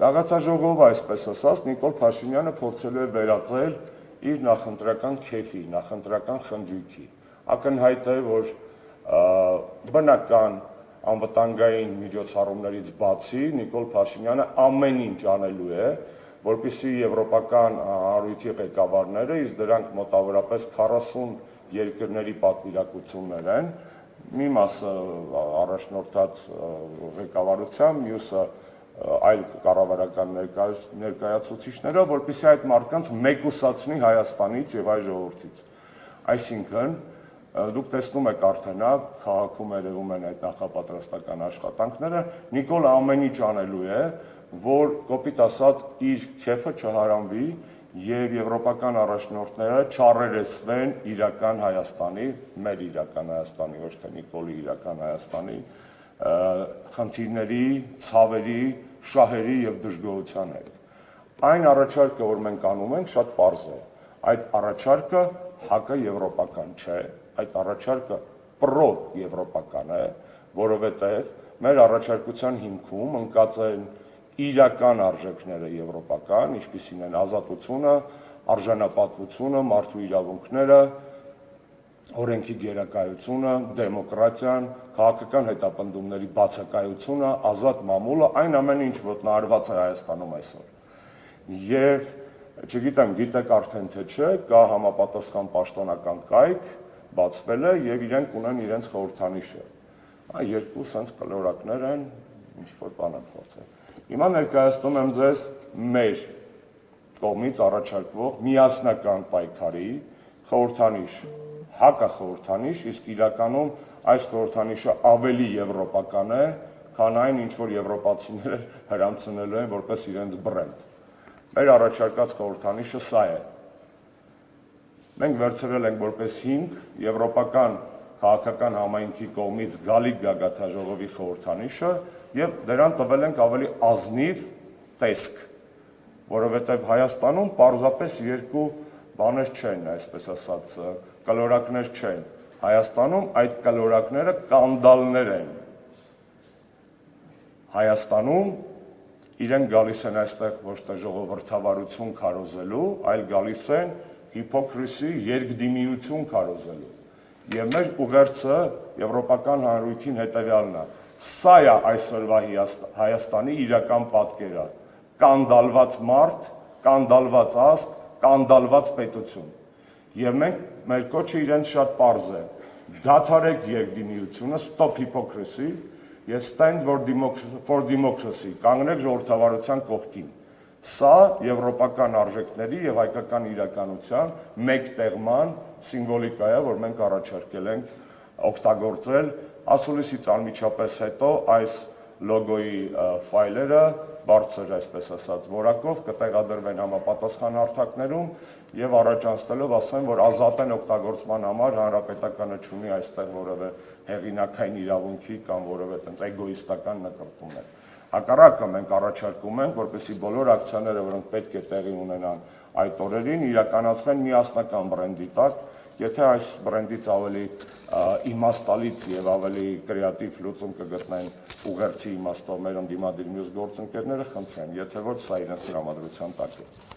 Գաղափարժողովը, այսպես ասած, Նիկոլ Փաշինյանը փորձելու է վերածել իր նախընտրական քեֆի, նախընտրական խնջույքի։ Ակնհայտ է, որ բնական անվտանգային միջոցառումներից բացի Նիկոլ Փաշինյանը ամեն ինչ անելու է, որպեսզի եվրոպական հանրույթի ղեկավարները, իսկ դրանք մոտավորապես 40 երկրների պատվիրակություններ են, մի մասը առաջնորդած ղեկավարությամբ, մյուսը այլ կառավարական ներկայացուցիչները, որպեսզի այդ մարդկանց մեկուսացնի Հայաստանից եւ այլ ժողովրդից։ Այսինքն, դուք տեսնում եք արդեն, քաղաքում երևում են այդ նախապատրաստական աշխատանքները, Նիկոլը ամեն ինչ անելու է, որ կոպիտ ասած իր քեֆը չհարանվի եւ եվրոպական առաջնորդները չառերեսվեն իրական Հայաստանի, մեր իրական Հայաստանի, ոչ թե Նիկոլի իրական Հայաստանի խնդիրների, ցավերի, շահերի եւ դժգոհության հետ։ Այն առաջարկը, որ մենք անում ենք, շատ պարզ է։ Այդ առաջարկը հակաեվրոպական չէ, այդ առաջարկը պրո-եվրոպական է, որովհետեւ մեր առաջարկության հիմքում ընկած են իրական արժեքները եվրոպական, ինչպիսին են ազատությունը, արժանապատվությունը, մարդու իրավունքները, օրենքի գերակայությունը, դեմոկրատիան, քաղաքական հետապնդումների բացակայությունը, ազատ մամուլը, այն ամենը, ինչ ոտնահարված է Հայաստանում այսօր։ Եվ չգիտեմ, գիտեք արդեն թե չէ, կա համապատասխան պաշտոնական կայք, բացվել է եւ իրենք ունեն իրենց խորհրդանիշը։ Երկու sense կլորակներ են, ինչ որ բան են փորձել։ Հիմա ներկայացնում եմ ձեզ մեր կողմից առաջարկվող միասնական պայքարի խորհրդանիշ, հակախորհրդանիշ, իսկ իրականում այս խորհրդանիշը ավելի եվրոպական է, քան այն, ինչ որ եվրոպացիները հրամցնելու են որպես իրենց բրենդ։ Մեր առաջարկած խորհրդանիշը սա է։ Մենք վերցրել ենք որպես հիմք եվրոպական քաղաքական համայնքի կողմից գալիք գագաթնաժողովի խորհրդանիշը եւ դրան տվել ենք ավելի ազնիվ տեսք, որովհետեւ Հայաստանում պարզապես երկու բաներ չեն, այսպես ասած, կլորակներ չեն։ Հայաստանում այդ կլորակները կանդալներ են։ Հայաստանում իրենք գալիս են այստեղ ոչ թե ժողովրդավարություն քարոզելու, այլ գալիս են հիպոկրիսի երկդիմիություն քարոզելու։ Եվ մեր ուղերձը եվրոպական հանրույթին հետևյալն է. սա է այսօրվա Հայաստանի իրական պատկերը, կանդալված մարդ, կանդալված ազգ, կանդալված պետություն։ Եվ մեր կոչը իրենց շատ պարզ է. դադարեք երկդիմիությունը, stop hypocrisy եւ stand for democracy, կանգնեք ժողովրդավարության կողքին։ Սա եվրոպական արժեքների եւ հայկական իրականության մեկտեղման սիմվոլիկա է, որ մենք առաջարկել ենք օգտագործել ասուլիսից անմիջապես հետո այս լոգոյի ֆայլերը բարձր, այսպես ասած, որակով կտեղադրվեն համապատասխան հարթակներում եւ առաջանցնելով ասեմ, որ ազատ են օգտագործման համար հանրապետականը չունի այստեղ որևէ հեղինակային իրավունքի կամ որևէ այդպես էգոիստական նկրտումներ։ Հակառակը մենք առաջարկում ենք, որպեսզի բոլոր ակցիաները, որոնք պետք է տեղի ունենան այդ օրերին, իրականացվեն միասնական բրենդի տակ։ Եթե այս բրենդից ավելի իմաստալից եւ ավելի կրեատիվ լուծում կգտնեն ուղերձի իմաստով մեր ընդդիմադիր մյուս գործընկերները, խնդրեմ, եթե ոչ սա իրենց տրամադրության տակ է։